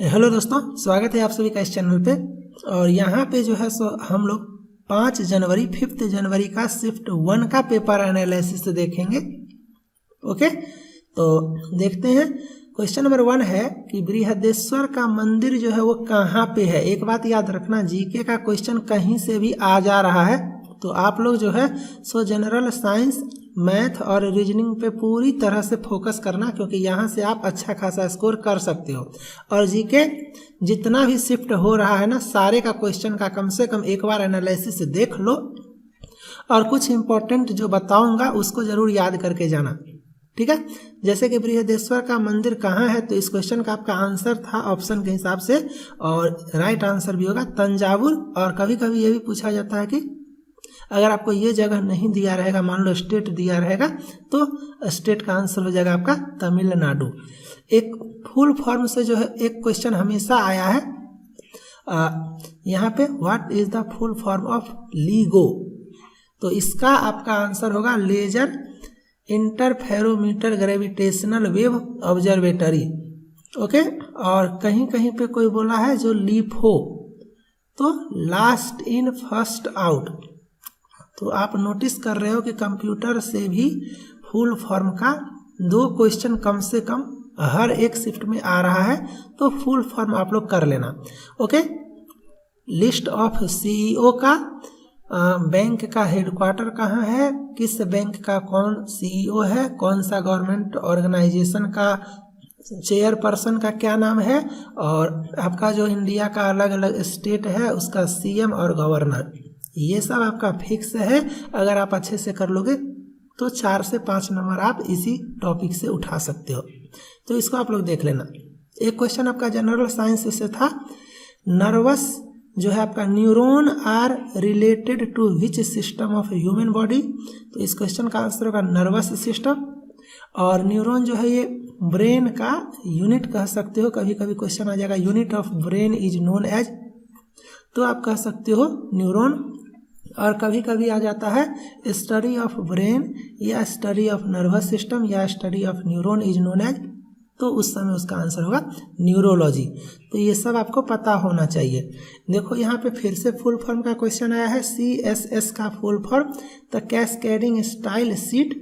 Hello दोस्तों, स्वागत है आप सभी का इस चैनल पे। और यहाँ पे जो है सो हम लोग 5 जनवरी का शिफ्ट 1 का पेपर एनालिसिस देखेंगे। ओके, तो देखते हैं। क्वेश्चन नंबर 1 है कि बृहदेश्वर का मंदिर जो है वो कहाँ पे है। एक बात याद रखना, जीके का क्वेश्चन कहीं से भी आ जा रहा है, तो आप लोग जो है सो जनरल साइंस, मैथ और रीजनिंग पे पूरी तरह से फोकस करना, क्योंकि यहाँ से आप अच्छा खासा स्कोर कर सकते हो। और जीके जितना भी शिफ्ट हो रहा है ना, सारे का क्वेश्चन का कम से कम एक बार एनालिसिस देख लो, और कुछ इंपॉर्टेंट जो बताऊंगा उसको जरूर याद करके जाना, ठीक है। जैसे कि बृहदेश्वर का मंदिर कहाँ है, तो इस क्वेश्चन का आपका आंसर था ऑप्शन के हिसाब से, और राइट आंसर भी होगा तंजावुर। और कभी कभी ये भी पूछा जाता है कि अगर आपको ये जगह नहीं दिया रहेगा, मान लो स्टेट दिया रहेगा, तो स्टेट का आंसर हो जाएगा आपका तमिलनाडु। एक फुल फॉर्म से जो है एक क्वेश्चन हमेशा आया है यहाँ पे, what is the full form of LIGO, तो इसका आपका आंसर होगा laser interferometer gravitational wave observatory. Okay, और कहीं कहीं पे कोई बोला है जो लीफो, तो लास्ट इन फर्स्ट आउट। तो आप नोटिस कर रहे हो कि कंप्यूटर से भी फुल फॉर्म का 2 क्वेश्चन कम से कम हर एक शिफ्ट में आ रहा है, तो फुल फॉर्म आप लोग कर लेना। ओके, लिस्ट ऑफ सीईओ का, बैंक का हेडक्वार्टर कहाँ है, किस बैंक का कौन सीईओ है, कौन सा गवर्नमेंट ऑर्गेनाइजेशन का चेयरपर्सन का क्या नाम है, और आपका जो इंडिया का अलग अलग स्टेट है उसका सीएम और गवर्नर, ये सब आपका फिक्स है। अगर आप अच्छे से कर लोगे तो 4 से 5 नंबर आप इसी टॉपिक से उठा सकते हो, तो इसको आप लोग देख लेना। एक क्वेश्चन आपका जनरल साइंस से था, नर्वस जो है आपका neuron are related to which system of human body, तो इस क्वेश्चन का आंसर होगा नर्वस सिस्टम। और न्यूरॉन जो है ये ब्रेन का यूनिट कह सकते हो, कभी कभी क्वेश्चन आ जाएगा unit of brain is known as, तो आप कह सकते हो न्यूरॉन। और कभी कभी आ जाता है स्टडी ऑफ ब्रेन या स्टडी ऑफ नर्वस सिस्टम या study of neuron is known as, तो उस समय उसका आंसर होगा न्यूरोलॉजी। तो ये सब आपको पता होना चाहिए। देखो यहाँ पे फिर से फुल फॉर्म का क्वेश्चन आया है, CSS का full form the cascading style sheet,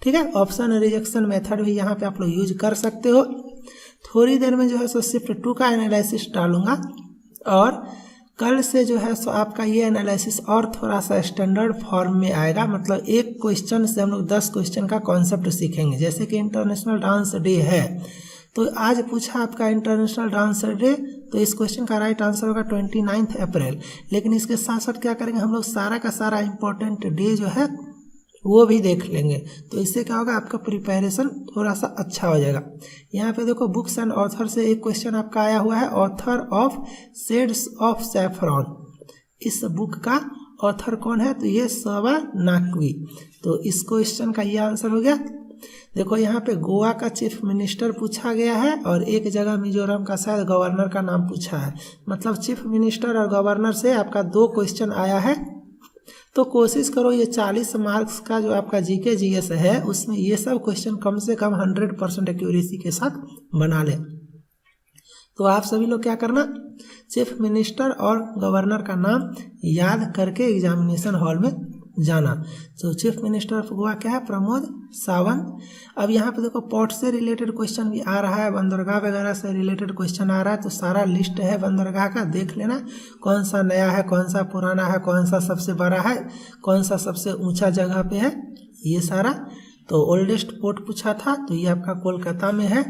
ठीक है। ऑप्शन रिजेक्शन मेथड भी यहाँ पे आप लोग यूज कर सकते हो। थोड़ी देर में जो है सो शिफ्ट 2 का एनालिसिस डालूंगा, और कल से जो है सो आपका ये एनालिसिस और थोड़ा सा स्टैंडर्ड फॉर्म में आएगा, मतलब एक क्वेश्चन से हम लोग 10 क्वेश्चन का कॉन्सेप्ट सीखेंगे। जैसे कि इंटरनेशनल डांस डे है, तो आज पूछा आपका इंटरनेशनल डांस डे, तो इस क्वेश्चन का राइट आंसर होगा 29 अप्रैल। लेकिन इसके साथ साथ क्या करेंगे हम लोग, सारा का सारा इंपॉर्टेंट डे जो है वो भी देख लेंगे, तो इससे क्या होगा आपका प्रिपरेशन थोड़ा सा अच्छा हो जाएगा। यहाँ पे देखो बुक्स एंड ऑथर से एक क्वेश्चन आपका आया हुआ है, author of shades of saffron, इस बुक का ऑथर कौन है, तो ये सबा नाकवी, तो इस क्वेश्चन का ये आंसर हो गया। देखो यहाँ पे गोवा का चीफ मिनिस्टर पूछा गया है, और एक जगह मिजोरम का शायद गवर्नर का नाम पूछा है, मतलब चीफ मिनिस्टर और गवर्नर से आपका 2 क्वेश्चन आया है। तो कोशिश करो ये 40 मार्क्स का जो आपका जीके जीएस है उसमें ये सब क्वेश्चन कम से कम 100% एक्यूरेसी के साथ बना ले। तो आप सभी लोग क्या करना, चीफ मिनिस्टर और गवर्नर का नाम याद करके एग्जामिनेशन हॉल में जाना। तो चीफ मिनिस्टर ऑफ गोवा क्या है, प्रमोद सावंत। अब यहाँ पे देखो पोर्ट से रिलेटेड क्वेश्चन भी आ रहा है, बंदरगाह वगैरह से रिलेटेड क्वेश्चन आ रहा है, तो सारा लिस्ट है बंदरगाह का, देख लेना कौन सा नया है, कौन सा पुराना है, कौन सा सबसे बड़ा है, कौन सा सबसे ऊंचा जगह पे है, ये सारा। तो ओल्डेस्ट पोर्ट पूछा था, तो ये आपका कोलकाता में है,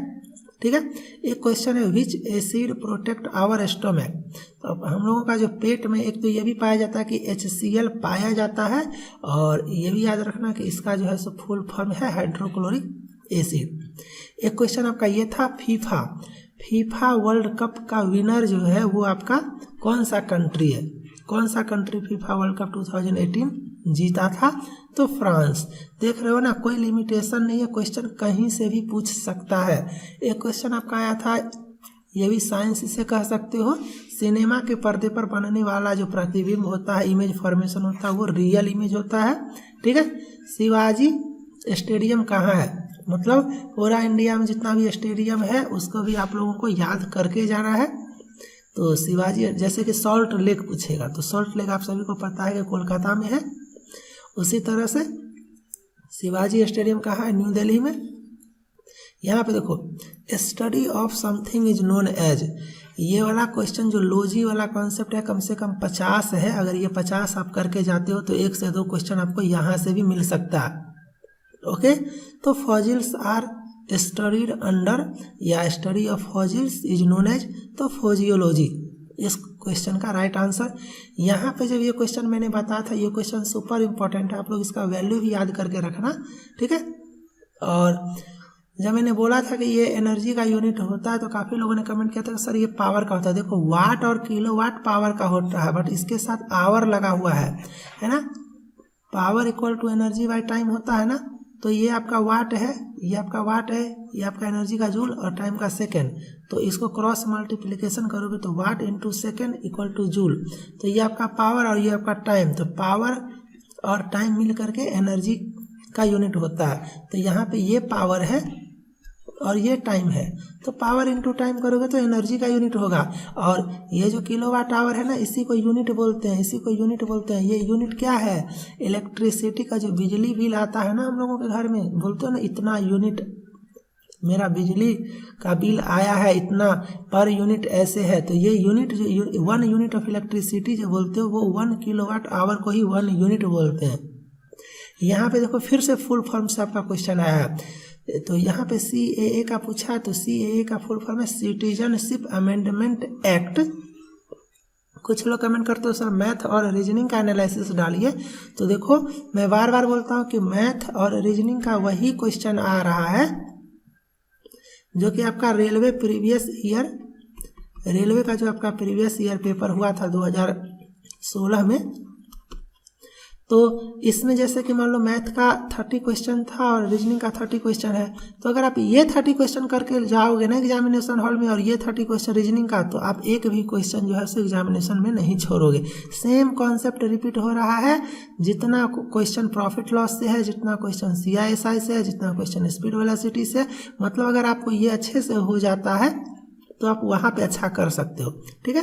ठीक है। एक क्वेश्चन है which acid protect our stomach, तो अब हम लोगों का जो पेट में एक तो ये भी पाया जाता है कि HCl पाया जाता है, और ये भी याद रखना कि इसका जो है सो फुल फॉर्म है हाइड्रोक्लोरिक एसिड। एक क्वेश्चन आपका ये था फीफा वर्ल्ड कप का विनर जो है वो आपका कौन सा कंट्री है, कौन सा कंट्री फीफा वर्ल्ड कप 2018 जीता था, तो फ्रांस। देख रहे हो ना, कोई लिमिटेशन नहीं है, क्वेश्चन कहीं से भी पूछ सकता है। एक क्वेश्चन आपका आया था, ये भी साइंस से कह सकते हो, सिनेमा के पर्दे पर बनने वाला जो प्रतिबिंब होता है, इमेज फॉर्मेशन होता है, वो रियल इमेज होता है, ठीक है। शिवाजी स्टेडियम कहाँ है, मतलब पूरा इंडिया में जितना भी स्टेडियम है उसको भी आप लोगों को याद करके जाना है। तो शिवाजी, जैसे कि सॉल्ट लेक पूछेगा तो सॉल्ट लेक आप सभी को पता है कि कोलकाता में है। उसी तरह से शिवाजी स्टेडियम कहाँ है? न्यू दिल्ली में। यहाँ पे देखो, study of something is known as, ये वाला क्वेश्चन जो लॉजी वाला कॉन्सेप्ट है कम से कम 50 है। अगर ये 50 आप करके जाते हो तो 1 से 2 क्वेश्चन आपको यहाँ से भी मिल सकता है। ओके, तो फॉजिल्स आर स्टडीड अंडर, या study of fossils is known as, तो फोजियोलॉजी इस क्वेश्चन का राइट आंसर। यहाँ पे जब ये क्वेश्चन मैंने बताया था, ये क्वेश्चन सुपर इंपॉर्टेंट है, आप लोग इसका वैल्यू भी याद करके रखना, ठीक है। और जब मैंने बोला था कि ये एनर्जी का यूनिट होता है तो काफ़ी लोगों ने कमेंट किया था कि सर ये पावर का होता है। देखो वाट और किलोवाट पावर का होता है, बट इसके साथ आवर लगा हुआ है ना। Power equal to energy by time होता है ना, तो ये आपका वाट है, ये आपका वाट है, ये आपका एनर्जी का जूल और टाइम का सेकेंड। तो इसको क्रॉस मल्टीप्लिकेशन करोगे तो watt into second equal to joule. तो ये आपका पावर और ये आपका टाइम, तो पावर और टाइम मिल करके एनर्जी का यूनिट होता है। तो यहाँ पे ये पावर है और ये टाइम है, तो पावर इंटू टाइम करोगे तो एनर्जी का यूनिट होगा। और ये जो किलोवाट आवर है ना, इसी को यूनिट बोलते हैं, इसी को यूनिट बोलते हैं। ये यूनिट क्या है? इलेक्ट्रिसिटी का जो बिजली बिल आता है ना हम लोगों के घर में, बोलते हो ना इतना यूनिट मेरा बिजली का बिल आया है, इतना पर यूनिट ऐसे है। तो ये यूनिट जो 1 यूनिट ऑफ इलेक्ट्रिसिटी जो बोलते हो वो 1 किलोवाट आवर को ही 1 यूनिट बोलते हैं। यहाँ पे देखो फिर से फुल फॉर्म से आपका क्वेश्चन आया है। तो यहाँ पे CAA का पूछा है, तो CAA का फुल फॉर्म है सिटीजनशिप अमेंडमेंट एक्ट। कुछ लोग कमेंट करते हो सर मैथ और रीजनिंग का एनालिसिस डालिए। तो देखो मैं बार बार बोलता हूँ कि मैथ और रीजनिंग का वही क्वेश्चन आ रहा है जो कि आपका रेलवे प्रीवियस ईयर, रेलवे का जो आपका प्रीवियस ईयर पेपर हुआ था 2016 में। तो इसमें जैसे कि मान लो मैथ का 30 क्वेश्चन था और रीजनिंग का 30 क्वेश्चन है, तो अगर आप ये 30 क्वेश्चन करके जाओगे ना एग्जामिनेशन हॉल में और ये 30 क्वेश्चन रीजनिंग का, तो आप एक भी क्वेश्चन जो है उसे एग्जामिनेशन में नहीं छोड़ोगे। सेम कॉन्सेप्ट रिपीट हो रहा है। जितना क्वेश्चन प्रॉफिट लॉस से है, जितना क्वेश्चन CISI से है, जितना क्वेश्चन स्पीड वेलोसिटी से, मतलब अगर आपको ये अच्छे से हो जाता है तो आप वहाँ पे अच्छा कर सकते हो, ठीक है।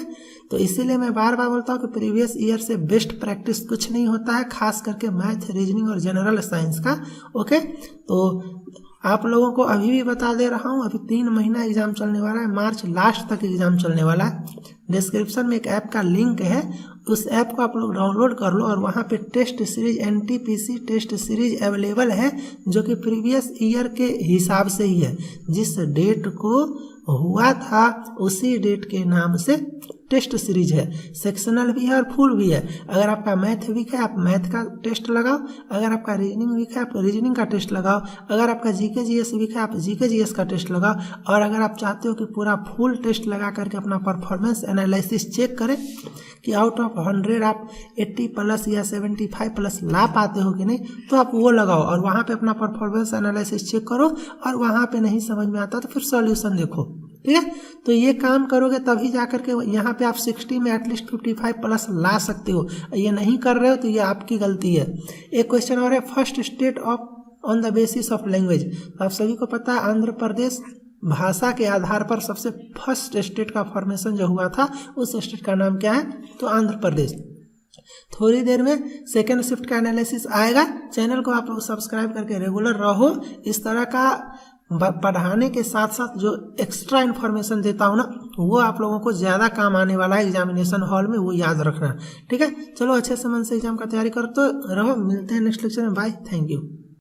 तो इसीलिए मैं बार बार बोलता हूँ कि प्रीवियस ईयर से बेस्ट प्रैक्टिस कुछ नहीं होता है, खास करके मैथ, रीजनिंग और जनरल साइंस का। ओके, तो आप लोगों को अभी भी बता दे रहा हूँ, अभी 3 महीना एग्जाम चलने वाला है, मार्च लास्ट तक एग्जाम चलने वाला है। डिस्क्रिप्शन में एक ऐप का लिंक है, उस ऐप को आप लोग डाउनलोड कर लो और वहाँ पे test series NTPC test series available है, जो कि प्रीवियस ईयर के हिसाब से ही है। जिस डेट को हुआ था उसी डेट के नाम से टेस्ट सीरीज है। सेक्शनल भी है और फुल भी है। अगर आपका मैथ वीक है आप मैथ का टेस्ट लगाओ, अगर आपका रीजनिंग वीक है आप रीजनिंग का टेस्ट लगाओ, अगर आपका GK GS वीक है आप GK GS का टेस्ट लगाओ, और अगर आप चाहते हो कि पूरा फुल टेस्ट लगा करके अपना परफॉर्मेंस एनालिसिस चेक करें कि आउट ऑफ 100 आप 80 प्लस या 75 प्लस ला पाते हो कि नहीं, तो आप वो लगाओ और वहाँ पे अपना परफॉर्मेंस एनालिसिस चेक करो, और वहाँ पे नहीं समझ में आता तो फिर सॉल्यूशन देखो, ठीक है। तो ये काम करोगे तभी जा करके यहाँ पे आप 60 में एटलीस्ट 55 प्लस ला सकते हो। ये नहीं कर रहे हो तो ये आपकी गलती है। एक क्वेश्चन और है, first state of on the basis of language. आप सभी को पता है आंध्र प्रदेश भाषा के आधार पर सबसे फर्स्ट स्टेट का फॉर्मेशन जो हुआ था, उस स्टेट का नाम क्या है? तो आंध्र प्रदेश। थोड़ी देर में सेकेंड शिफ्ट का एनालिसिस आएगा। चैनल को आप लोग सब्सक्राइब करके रेगुलर रहो। इस तरह का पढ़ाने के साथ साथ जो एक्स्ट्रा इन्फॉर्मेशन देता हूँ ना, वो आप लोगों को ज़्यादा काम आने वाला है एग्जामिनेशन हॉल में, वो याद रखना, ठीक है। चलो अच्छे से मन से एग्जाम का तैयारी करते रहो। मिलते हैं नेक्स्ट लेक्चर में। Bye, thank you.